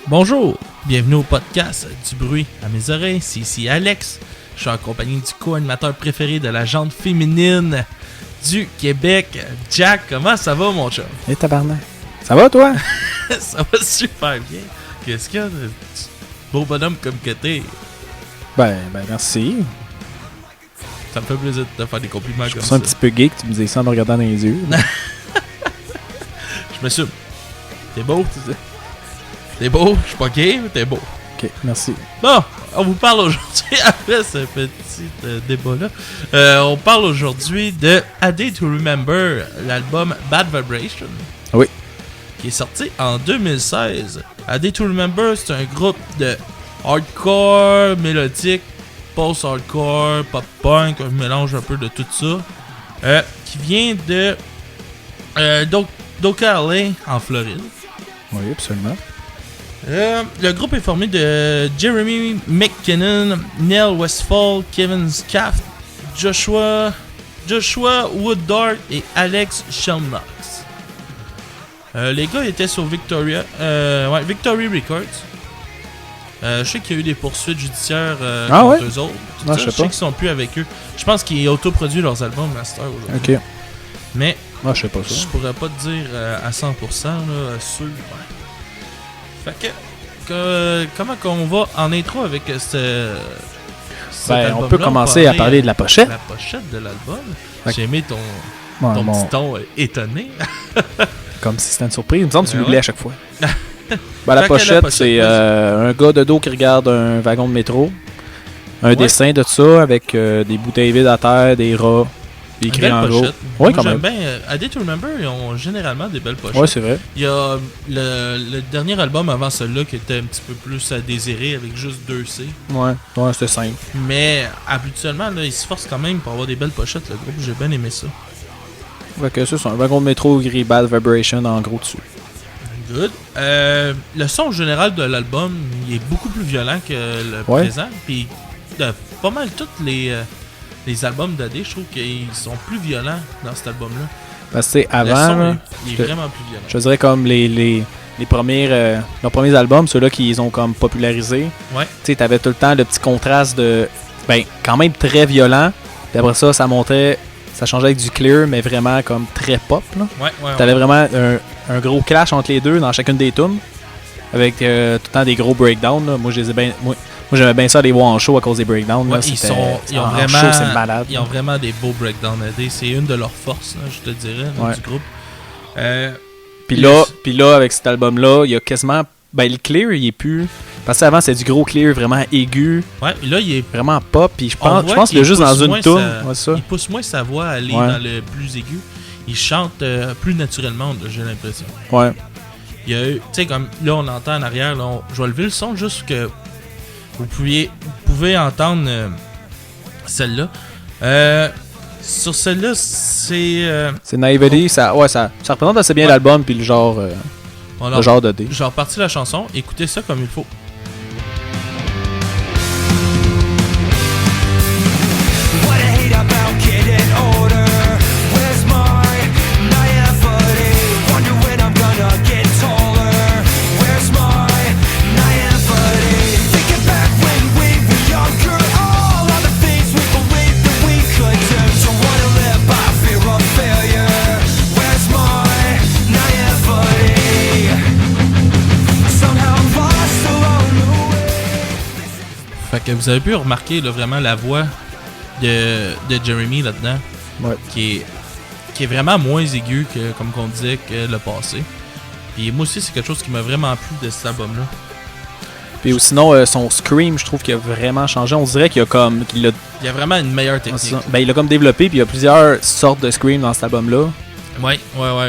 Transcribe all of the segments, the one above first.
Bonjour, bienvenue au podcast Du bruit à mes oreilles, c'est ici Alex. Je suis en compagnie du co-animateur préféré de la gente féminine du Québec, Jack. Comment ça va, mon chum? Et tabarnak. Ça va, toi? Ça va super bien. Qu'est-ce qu'il y a de beau bonhomme comme que t'es? Ben, merci. Ça me fait plaisir de te faire des compliments comme Je ça. suis un petit peu gay que tu me dises ça en me regardant dans les yeux. Je m'assume. T'es beau, tu sais. T'es beau, je suis pas gay, mais t'es beau. Ok, merci. Bon, on vous parle aujourd'hui, après ce petit débat-là, on parle aujourd'hui de A Day to Remember, l'album Bad Vibration. Oui. Qui est sorti en 2016. A Day to Remember, c'est un groupe de hardcore, mélodique, post-hardcore, pop-punk, un mélange un peu de tout ça, qui vient de d'Ocala, en Floride. Oui, absolument. Le groupe est formé de Jeremy McKinnon, Neil Westfall, Kevin Scaft, Joshua Wooddart et Alex Shelnox. Les gars étaient sur Victory Records. Je sais qu'il y a eu des poursuites judiciaires contre eux autres. Je sais qu'ils sont plus avec eux. Je pense qu'ils autoproduisent leurs albums Master aujourd'hui. Ok. Mais Je sais pas ça. je pourrais pas te dire à 100% là, sûr. Fait que comment qu'on va en intro avec cet on peut commencer à parler de la pochette. La pochette de l'album. Fait J'ai aimé ton petit ton étonné. Comme si c'était une surprise. Il me semble que tu Ouais. l'oublies à chaque fois. La pochette, c'est un gars de dos qui regarde un wagon de métro. Un dessin de ça avec des bouteilles vides à terre, des rats, des écrits en gros. Oui, quand même. J'aime bien. A Day to Remember, ils ont généralement des belles pochettes. Oui, c'est vrai. Il y a le dernier album avant celui-là qui était un petit peu plus à désirer avec juste 2 C. Ouais, c'était simple. Mais habituellement, là, ils se forcent quand même pour avoir des belles pochettes, le groupe. J'ai bien aimé ça. Fait que ça, c'est un wagon de métro gris Bad Vibration en gros dessus. Good. Le son général de l'album, il est beaucoup plus violent que le présent. Puis de pas mal tous les albums d'AD, je trouve qu'ils sont plus violents dans cet album-là. Parce que avant, le son, là, il est vraiment plus violent. je dirais comme les leurs premiers albums, ceux-là qu'ils ont comme popularisés. Ouais. Tu sais, t'avais tout le temps le petit contraste de, quand même très violent. Puis après ça, ça changeait avec du clear, mais vraiment comme très pop, là. Ouais. T'avais vraiment un gros clash entre les deux dans chacune des tunes. Avec tout le temps des gros breakdowns, là. Moi, j'aimais bien ça les voir en show à cause des breakdowns. Ouais, là. ils ont en vraiment, show, c'est malade. ils ont vraiment des beaux breakdowns AD. C'est une de leurs forces, là, je te dirais, là, du groupe. Puis là, avec cet album-là, il y a quasiment... le clear, il est plus... Parce qu'avant, c'était du gros clear vraiment aigu. Ouais, là, il est vraiment pop. Puis je pense qu'il est juste dans une tune. Il pousse moins sa voix à aller dans le plus aigu. Il chante plus naturellement, j'ai l'impression. Ouais. Il y a eu... Tu sais, comme là, on entend en arrière, là, je vais lever le son juste que vous pouvez entendre celle-là. Sur celle-là, c'est... C'est Naivety. Ça représente assez bien l'album puis le genre de D. J'ai reparti la chanson. Écoutez ça comme il faut. Fait que vous avez pu remarquer là, vraiment la voix de Jeremy là-dedans, qui est vraiment moins aiguë que, comme qu'on disait, que le passé. Puis moi aussi, c'est quelque chose qui m'a vraiment plu de cet album-là. Puis sinon, son scream, je trouve qu'il a vraiment changé. On dirait qu'il y a vraiment une meilleure technique. Il l'a comme développé, puis il y a plusieurs sortes de scream dans cet album-là. Ouais,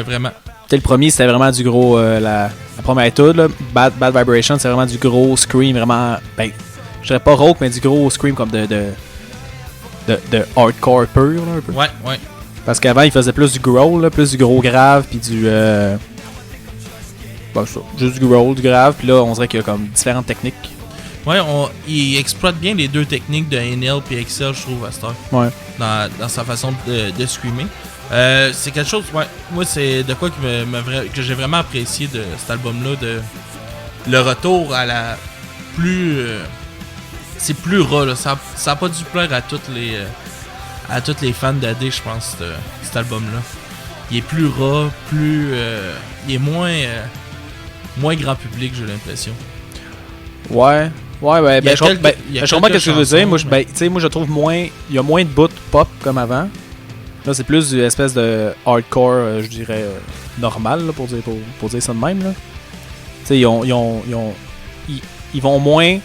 vraiment. Le premier, c'était vraiment du gros... la première étude, là, Bad Vibration, c'est vraiment du gros scream, vraiment... je dirais pas rock, mais du gros scream comme de hardcore pur, là, un peu. Ouais. Parce qu'avant, il faisait plus du growl, là, plus du gros grave, puis du... juste du growl, du grave, puis là, on dirait qu'il y a comme différentes techniques. Ouais, il exploite bien les deux techniques de NL et Excel, je trouve, à cette heure. Ouais. Dans sa façon de screamer. C'est quelque chose, moi, c'est de quoi que j'ai vraiment apprécié de cet album-là, de le retour à la plus... c'est plus ras, là. Ça a pas dû plaire à tous les fans d'AD, je pense, cet album-là. Il est plus ras, il est moins grand public, j'ai l'impression. Ouais. Je comprends ce que tu veux dire. Moi, je trouve moins... Il y a moins de bouts pop comme avant. Là, c'est plus une espèce de hardcore, je dirais, normal, là, pour dire ça de même, là. Tu sais, ils vont moins...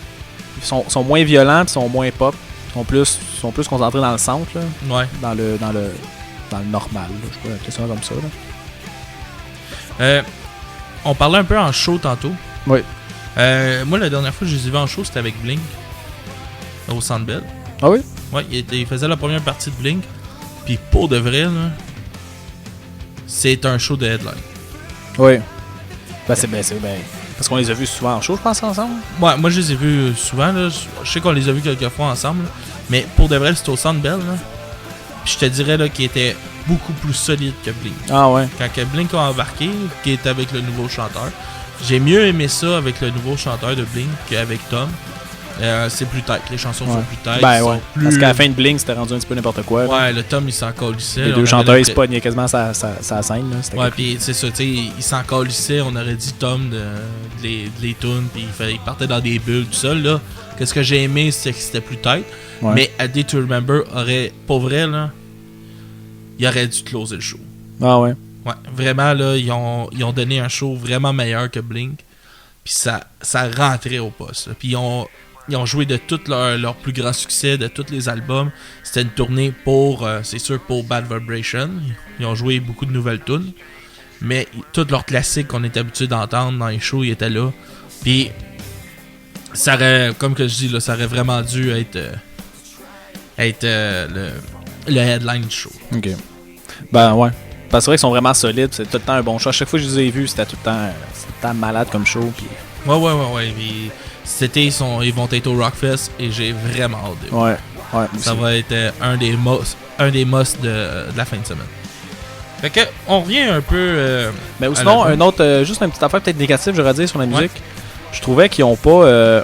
Ils sont moins violents, ils sont moins pop. Ils sont plus concentrés dans le centre, là. Ouais. Dans le normal, là. Je peux appeler ça comme ça, là. On parlait un peu en show tantôt. Oui. Moi, la dernière fois que je les ai vus en show, c'était avec Blink. Au Centre Bell. Ah oui? Ouais, il faisait la première partie de Blink. Puis pour de vrai, là, c'est un show de headline. Oui. C'est parce qu'on les a vus souvent en show, je pense, ensemble. Ouais, moi je les ai vus souvent, là. Je sais qu'on les a vus quelques fois ensemble, là. Mais pour de vrai, c'était au Centre Bell, là. Puis je te dirais là qu'il était beaucoup plus solide que Blink. Ah ouais. Quand Blink a embarqué, qui était avec le nouveau chanteur, j'ai mieux aimé ça avec le nouveau chanteur de Blink qu'avec Tom. C'est plus tight, les chansons sont plus tight. Ouais. Parce qu'à la fin de Blink, c'était rendu un petit peu n'importe quoi. Ouais, le Tom il s'en calissait. Les deux chanteurs ils se pognaient quasiment sa scène. Là. Ouais, pis c'est ça, tu sais, il s'en calissait. On aurait dit Tom de les tunes, pis il partait dans des bulles, tout ça. Là, qu'est-ce que j'ai aimé, c'est que c'était plus tight. Ouais. Mais A Day to Remember aurait, pour vrai, là, il aurait dû closer le show. Ah ouais. Ouais, vraiment, là, ils ont donné un show vraiment meilleur que Blink. Puis ça rentrait au poste. Puis ils ont joué de tous leurs plus grands succès, de tous les albums. C'était une tournée pour, c'est sûr, pour Bad Vibration. Ils ont joué beaucoup de nouvelles tunes. Mais tous leurs classiques qu'on est habitué d'entendre dans les shows, ils étaient là. Puis, ça aurait, comme que je dis, là, ça aurait vraiment dû être le headline du show. Ok. Ben ouais. Parce que c'est vrai qu'ils sont vraiment solides. C'est tout le temps un bon show. À chaque fois que je les ai vus, c'était tout le temps malade comme show. Puis... Ouais. Puis, cet été, ils vont être au Rockfest et j'ai vraiment hâte. Ouais. Ça va être un des musts de la fin de semaine. Fait que, on revient un peu. Mais ou sinon, un autre, juste une petite affaire peut-être négative, j'aurais dire, sur la musique. Ouais. Je trouvais qu'ils ont pas.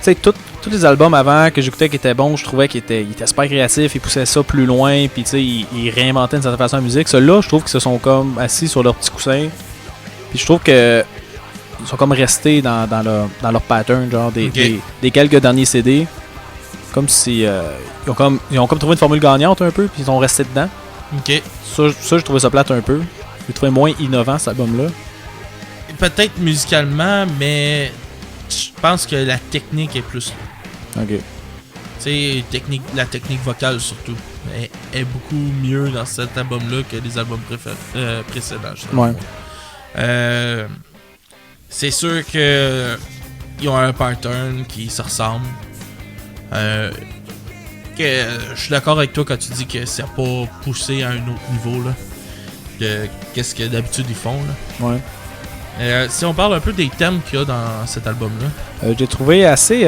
Tu sais, tous les albums avant que j'écoutais qui étaient bons, je trouvais qu'ils étaient super créatifs, ils poussaient ça plus loin, puis tu sais, ils réinventaient une certaine façon la musique. Ceux-là, je trouve qu'ils se sont comme assis sur leur petit coussin. Puis je trouve que. Ils sont comme restés dans leur pattern, genre des quelques derniers CD. Comme si ils ont comme trouvé une formule gagnante un peu, puis ils sont restés dedans. Ok. Ça, je trouvais ça plate un peu. Je trouvais moins innovant cet album-là. Peut-être musicalement, mais je pense que la technique est plus là. Ok. Tu sais, la technique vocale surtout est beaucoup mieux dans cet album-là que les albums précédents. Ouais. C'est sûr que ils ont un pattern qui se ressemble. Que je suis d'accord avec toi quand tu dis que c'est pas poussé à un autre niveau là, que qu'est-ce que d'habitude ils font là. Ouais. Si on parle un peu des thèmes qu'il y a dans cet album-là. J'ai trouvé assez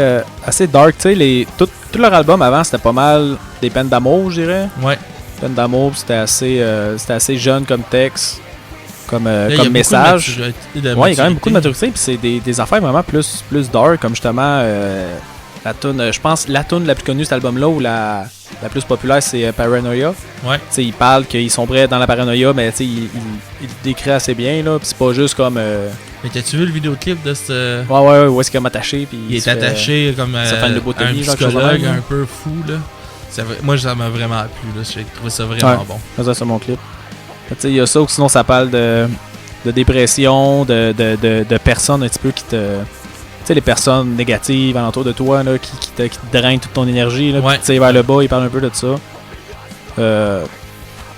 dark. Tu sais, tout leur album avant c'était pas mal des peines d'amour, je dirais. Ouais. Peines d'amour, c'était assez jeune comme texte. Comme message. Ouais, il y a quand même beaucoup de maturité, puis c'est des affaires vraiment plus dark, comme justement la tune, je pense la tune la plus connue de cet album-là, ou la plus populaire, c'est Paranoia. Ouais. T'sais, il parle qu'ils sont prêts dans la paranoïa, mais il décrit assez bien, là, puis c'est pas juste comme... Mais t'as-tu vu le vidéoclip de ce... Ouais, où est-ce qu'il est attaché, puis il est attaché comme un psychologue un peu fou, là. Moi, ça m'a vraiment plu, là. J'ai trouvé ça vraiment bon. Ça, c'est mon clip. Il y a ça, ou sinon ça parle de dépression, de personnes un petit peu qui te... Tu sais, les personnes négatives alentour de toi là, qui te drainent toute ton énergie. Là, tu sais, vers le bas, il parle un peu de ça.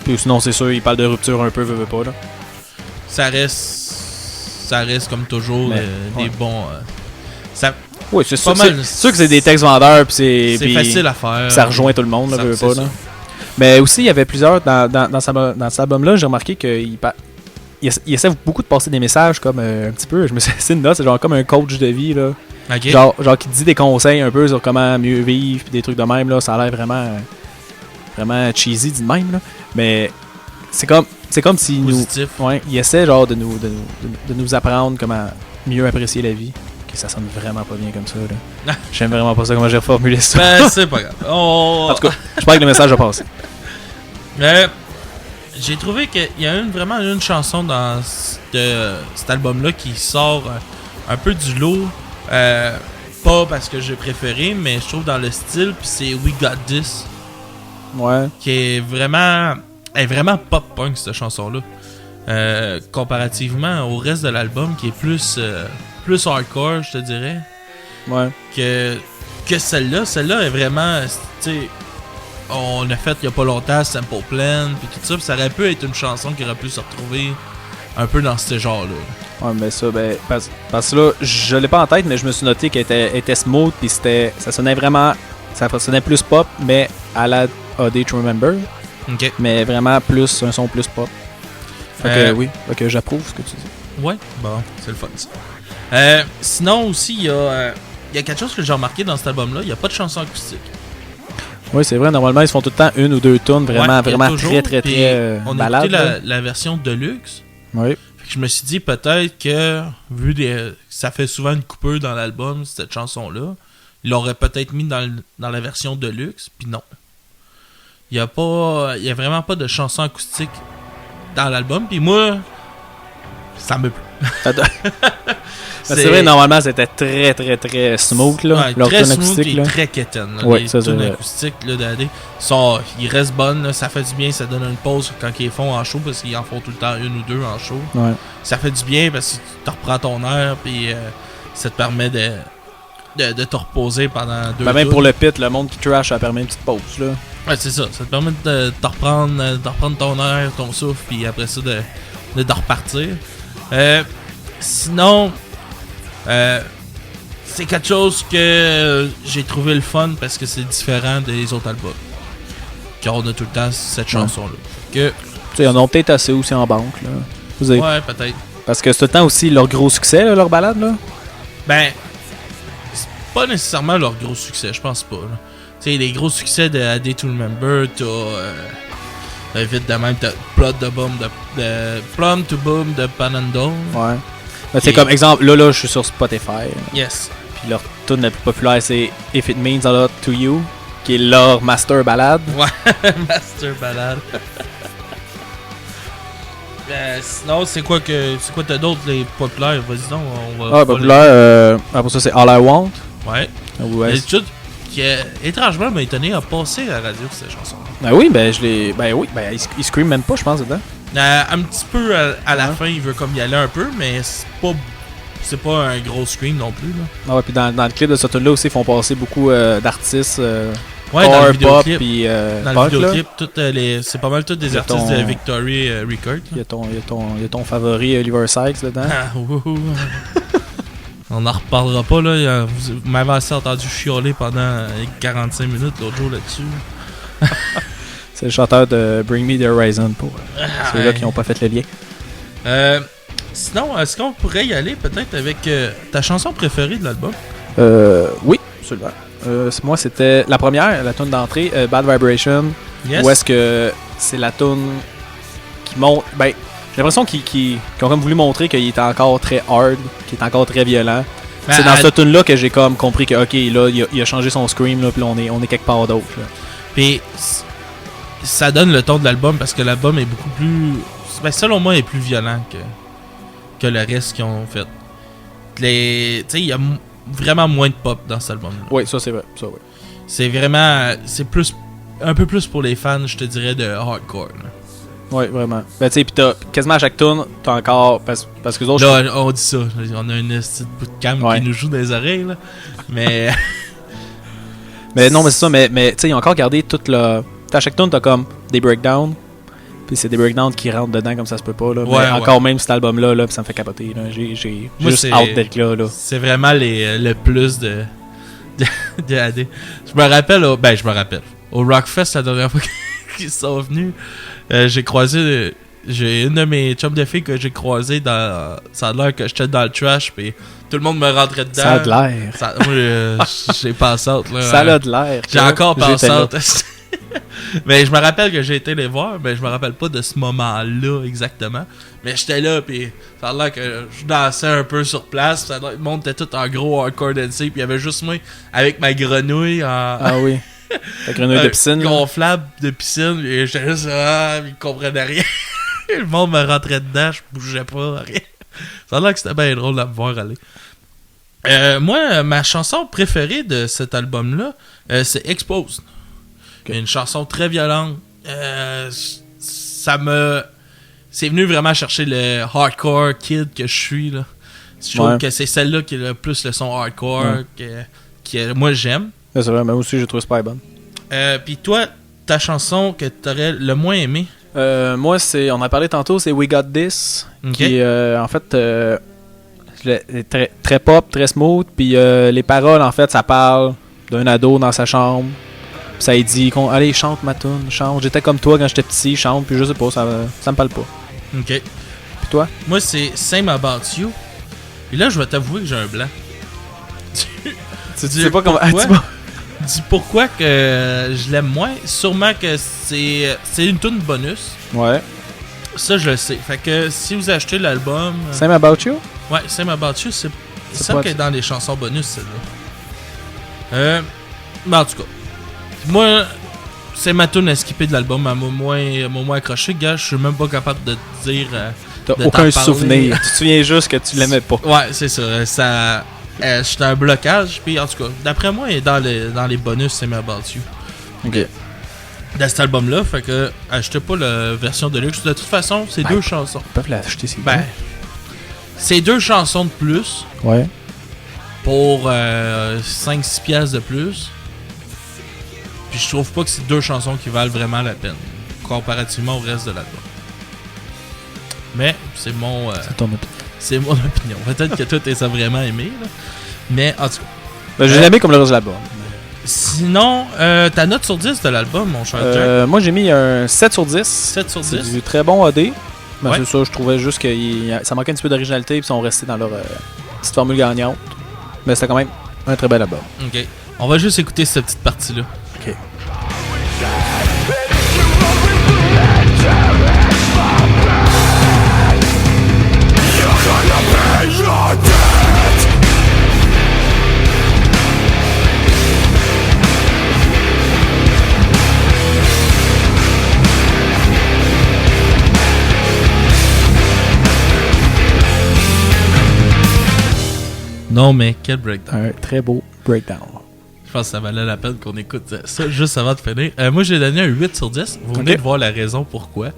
Puis sinon, c'est sûr, il parle de rupture un peu, veut pas. Là. Ça reste comme toujours des bons... Oui, c'est sûr que c'est des textes vendeurs. Puis c'est facile à faire. Ça rejoint tout le monde, là, veut pas. Là. Mais aussi, il y avait plusieurs, dans cet album-là, j'ai remarqué qu'il essaie beaucoup de passer des messages comme un petit peu, je me suis assis une note, c'est genre comme un coach de vie, là. Okay. Genre qui te dit des conseils un peu sur comment mieux vivre, pis des trucs de même, là. Ça a l'air vraiment cheesy dit de même, là. Mais c'est comme, c'est comme si positif. Ils essaient genre de nous apprendre comment mieux apprécier la vie. Que ça sonne vraiment pas bien comme ça, là. J'aime vraiment pas ça, comment j'ai reformulé ça. Ben, c'est pas grave. En tout cas, je crois que le message a passé. J'ai trouvé qu'il y a vraiment une chanson dans cet album-là qui sort un peu du lot. Pas parce que j'ai préféré, mais je trouve dans le style, puis c'est We Got This. Ouais. Qui est vraiment pop-punk, cette chanson-là. Comparativement au reste de l'album, qui est plus hardcore, je te dirais. Ouais. Que celle-là. Celle-là est vraiment... Tu sais, on a fait il y a pas longtemps Simple Plan, puis tout ça, puis ça aurait pu être une chanson qui aurait pu se retrouver un peu dans ce genre-là. Ouais, mais ça, parce que là, je l'ai pas en tête, mais je me suis noté qu'elle était smooth, puis ça sonnait vraiment... Ça sonnait plus pop, mais à la A Day to Remember. Ok. Mais vraiment plus un son plus pop. Fait que oui, fait que j'approuve ce que tu dis. Ouais, bon, c'est le fun ça. Sinon aussi, il y a quelque chose que j'ai remarqué dans cet album-là, il n'y a pas de chanson acoustique. Oui, c'est vrai, normalement ils se font tout le temps une ou deux tunes vraiment toujours, très on balade. a écouté la version Deluxe. Oui. Je me suis dit peut-être que, vu ça fait souvent une coupure dans l'album, cette chanson-là, ils l'auraient peut-être mis dans la version Deluxe, puis non. Il y a vraiment pas de chanson acoustique dans l'album, puis moi, ça me plaît. C'est vrai, normalement c'était très très très smooth là. Ouais, très smooth et très quétaine. Les tunes acoustiques là, d'AD ils restent bonnes, là, ça fait du bien, ça donne une pause quand ils font en show parce qu'ils en font tout le temps une ou deux en show. Ouais. Ça fait du bien parce que tu reprends ton air puis ça te permet de te reposer pendant 2 même pour le pit, le monde qui trash, ça permet une petite pause là. Ouais, c'est ça, ça te permet de te reprendre ton air, ton souffle puis après ça de repartir. Sinon c'est quelque chose que j'ai trouvé le fun parce que c'est différent des autres albums. Car on a tout le temps cette chanson-là. Que... Ils en ont peut-être assez aussi en banque. Là. Ouais, peut-être. Parce que c'est tout le temps aussi leur gros succès, là, leur balade. Là. Ben, c'est pas nécessairement leur gros succès, je pense pas. Tu sais, les gros succès de A Day to Remember, t'as vite de même, t'as Plum to Boom de Panhandle. Ouais. C'est comme exemple, là, je suis sur Spotify. Yes. Puis leur tune la plus populaire, c'est If It Means a Lot to You, qui est leur master ballade. Ouais, master ballade. Sinon, c'est quoi t'as d'autres, les populaires? Vas-y donc, on va... populaire, après ça, c'est All I Want. Ouais. Ouais. C'est tout qui, étrangement, m'a étonné à passer à la radio, cette chanson. Oui, il scream même pas, je pense, dedans. Un petit peu à la fin, il veut comme y aller un peu, mais c'est pas un gros scream non plus. Là. Ouais, puis dans le clip de ce tune-là aussi, ils font passer beaucoup d'artistes dans le vidéoclip. Puis dans le vidéoclip, c'est pas mal tous des artistes de Victory Records. Il y a ton favori Oliver Sykes dedans. On en reparlera pas là. Vous m'avez assez entendu chialer pendant 45 minutes l'autre jour là-dessus. C'est le chanteur de Bring Me the Horizon pour ceux-là qui n'ont pas fait le lien. Sinon, est-ce qu'on pourrait y aller peut-être avec ta chanson préférée de l'album? Oui, absolument. Moi, c'était la première, la tune d'entrée, Bad Vibration. Yes. Où est-ce que c'est la tune qui monte... Ben, j'ai l'impression qu'ils ont comme voulu montrer qu'il était encore très hard, qu'il est encore très violent. Ben, c'est dans cette tune-là que j'ai comme compris que, ok, là, il a changé son scream, là, puis là, on est quelque part d'autre. Puis... ça donne le ton de l'album parce que l'album est beaucoup plus... Ben, selon moi, est plus violent que le reste qu'ils ont fait. Tu sais, il y a vraiment moins de pop dans cet album-là. Oui, ça c'est vrai. Ça, oui. C'est vraiment... C'est plus un peu plus pour les fans, je te dirais, de hardcore. Oui, vraiment. Ben, tu sais, pis t'as quasiment à chaque tune, t'as encore... Parce que les autres... Là, on dit ça. On a une petite bout de cam qui nous joue dans les oreilles, là. Mais... mais non, mais c'est ça. Mais tu sais, ils ont encore gardé toute la... À chaque tune, t'as comme des breakdowns. Puis c'est des breakdowns qui rentrent dedans comme ça se peut pas. Là. Mais encore même cet album-là, là, ça me fait capoter. Là. J'ai juste hâte d'être là. C'est vraiment le plus de AD. Je me rappelle, au Rockfest, la dernière fois qu'ils sont venus, j'ai une de mes chums de filles que j'ai croisé ça a l'air que j'étais dans le trash, puis tout le monde me rentrait dedans. Ça a de l'air. Moi, j'ai passé out, là. Ça a de l'air. J'ai encore passé out. Mais je me rappelle que j'ai été les voir, mais je me rappelle pas de ce moment-là exactement. Mais j'étais là, puis ça a l'air que je dansais un peu sur place. Ça a l'air que le monde était tout en gros hardcore dancing, puis il y avait juste moi avec ma grenouille Ah oui. La grenouille de piscine. Gonflable de piscine, et j'étais juste ils comprenaient rien. Le monde me rentrait dedans, je bougeais pas, rien. Ça a l'air que c'était bien drôle de me voir aller. Moi, ma chanson préférée de cet album-là, c'est Exposed. Okay. Une chanson très violente. C'est venu vraiment chercher le hardcore kid que je suis, là. Je trouve que c'est celle-là qui est le plus le son hardcore que moi j'aime. C'est vrai, mais aussi je trouve pas bonne. Puis toi, ta chanson que t'aurais le moins aimé? Moi, on a parlé tantôt, c'est We Got This. Okay. Qui en fait très, très pop, très smooth. Puis les paroles, en fait, ça parle d'un ado dans sa chambre. Puis ça dit allez, chante ma tune, chante. J'étais comme toi quand j'étais petit, chante. Puis je sais pas, ça me parle pas. Ok. Puis toi? Moi, c'est Same About You. Et là, je vais t'avouer que j'ai un blanc. Tu sais pas comment. Dis pourquoi que je l'aime moins. Sûrement que c'est une tune bonus. Ouais. Ça, je le sais. Fait que si vous achetez l'album... Same About You? Ouais, Same About You, c'est ça qui est dans les chansons bonus, celle-là. Mais en tout cas, moi, c'est ma tune à skipper de l'album. Elle m'a moins accroché. Gars, je suis même pas capable de te dire... T'as aucun souvenir. Tu te souviens juste que tu l'aimais pas. Ouais, c'est ça. C'était un blocage. Puis en tout cas, d'après moi, il est dans les bonus Same About You. Ok. Dans cet album-là, fait que achetez pas la version de luxe. De toute façon, c'est deux chansons. Ils peuvent l'acheter, c'est c'est deux chansons de plus. Ouais. Pour 5-6 piastres de plus. Puis je trouve pas que c'est deux chansons qui valent vraiment la peine. Comparativement au reste de l'album. Mais c'est mon... c'est ton opinion. C'est mon opinion. Peut-être que toi, t'es ça vraiment aimé. Là. Mais en tout cas... Ben, j'ai aimé comme le reste de l'album. Sinon, ta note sur 10 de l'album, mon cher Jack? Moi, j'ai mis un 7 sur 10. 7 sur 10. C'est du très bon AD. Mais c'est ça, je trouvais juste que ça manquait un petit peu d'originalité et ils sont restés dans leur petite formule gagnante. Mais c'était quand même un très bel album. Ok. On va juste écouter cette petite partie-là. Ok. Non, mais quel breakdown. Un très beau breakdown. Je pense que ça valait la peine qu'on écoute ça juste avant de finir. Moi, j'ai donné un 8 sur 10. Vous venez de voir la raison pourquoi.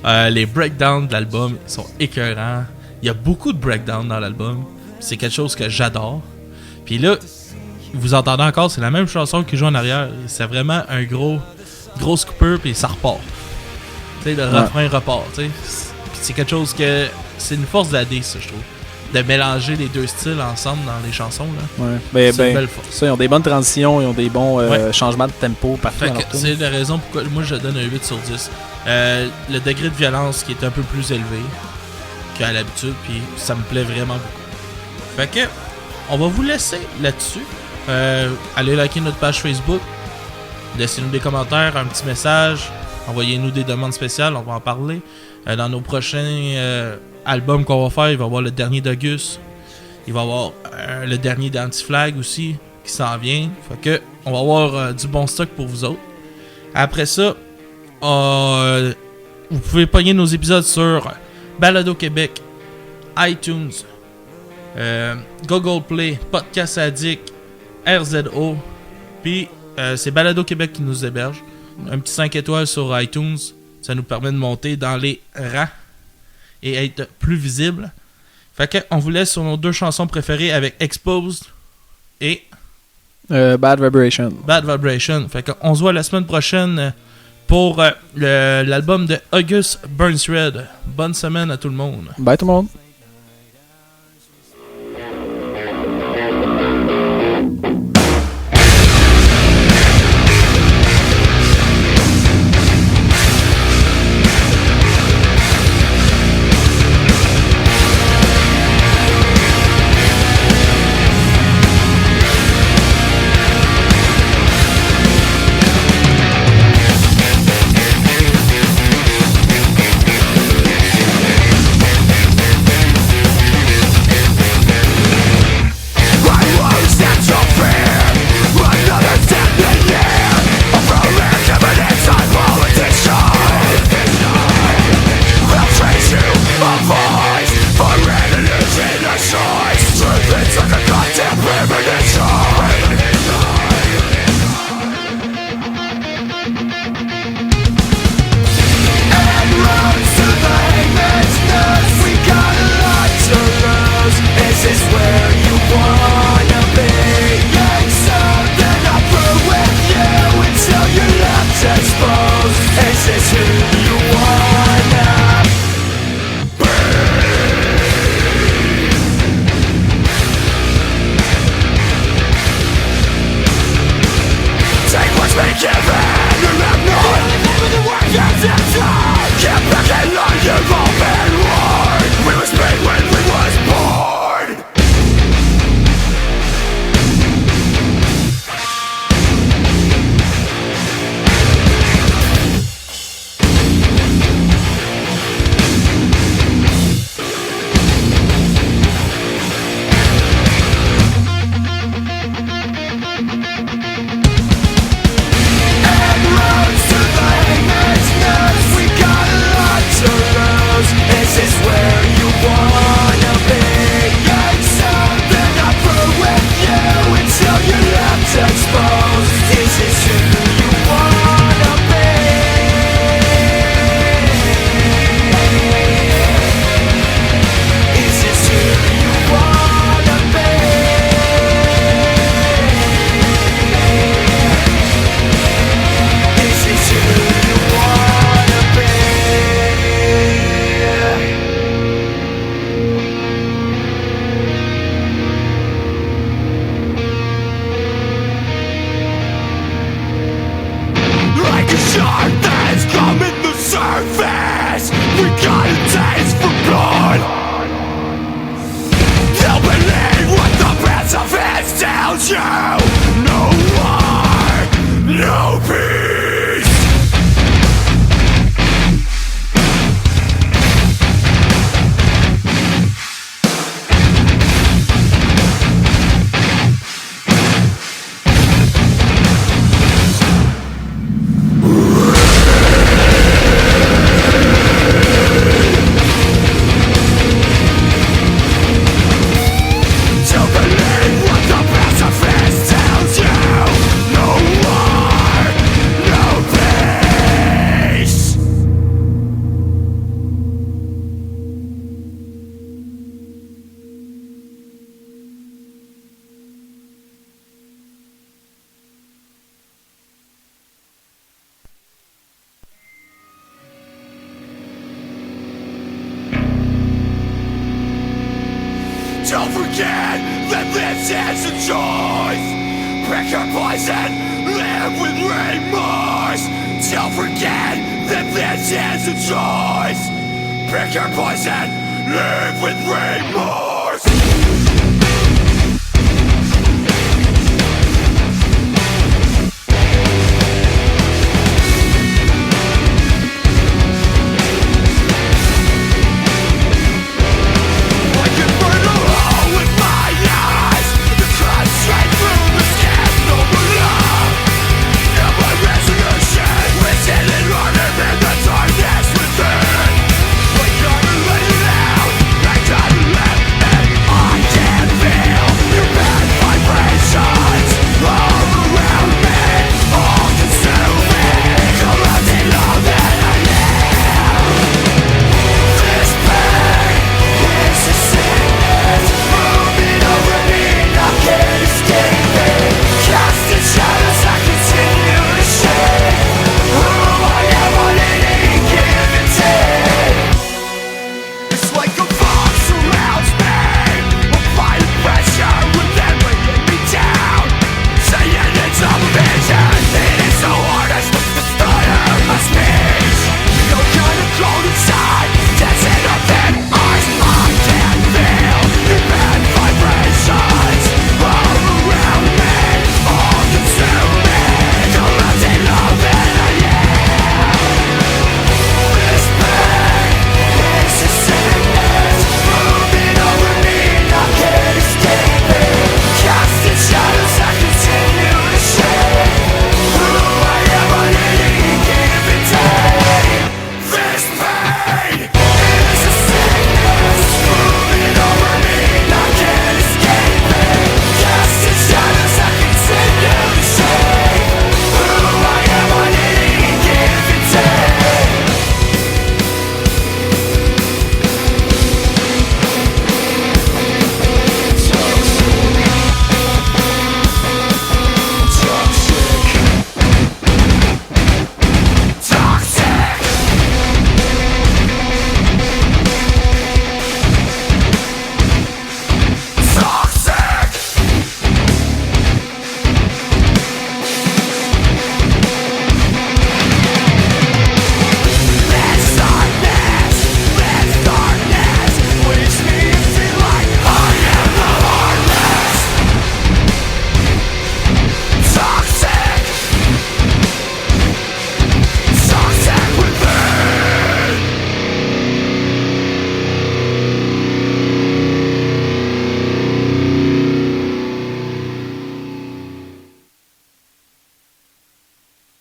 Les breakdowns de l'album sont écœurants. Il y a beaucoup de breakdowns dans l'album. C'est quelque chose que j'adore. Puis là, vous entendez encore, c'est la même chanson qui joue en arrière. C'est vraiment un gros scooper, puis ça repart. Tu sais, le refrain repart. Puis c'est quelque chose que... C'est une force de la D, ça, je trouve. De mélanger les deux styles ensemble dans les chansons. Là. Ouais. C'est une belle force. Ça, ils ont des bonnes transitions, ils ont des bons changements de tempo partout dans leur tune. C'est la raison pourquoi moi je donne un 8 sur 10. Le degré de violence qui est un peu plus élevé qu'à l'habitude, puis ça me plaît vraiment beaucoup. Fait que, on va vous laisser là-dessus. Allez liker notre page Facebook, laissez-nous des commentaires, un petit message, envoyez-nous des demandes spéciales, on va en parler. Dans nos prochains albums qu'on va faire, il va y avoir le dernier d'Auguste, il va y avoir le dernier d'Anti-Flag aussi qui s'en vient. Fait que on va avoir du bon stock pour vous autres. Après ça, vous pouvez pogner nos épisodes sur Balado Québec, iTunes, Google Play, Podcast Addict, RZO. Puis c'est Balado Québec qui nous héberge. Un petit 5 étoiles sur iTunes, ça nous permet de monter dans les rangs et être plus visible. Fait que on vous laisse sur nos deux chansons préférées avec Exposed et Bad Vibration. Bad Vibration. Fait qu'on se voit la semaine prochaine pour l'album de August Burns Red. Bonne semaine à tout le monde. Bye tout le monde. forget that this is a choice. Pick your poison, live with remorse. Don't forget that this is a choice. Pick your poison, live with remorse.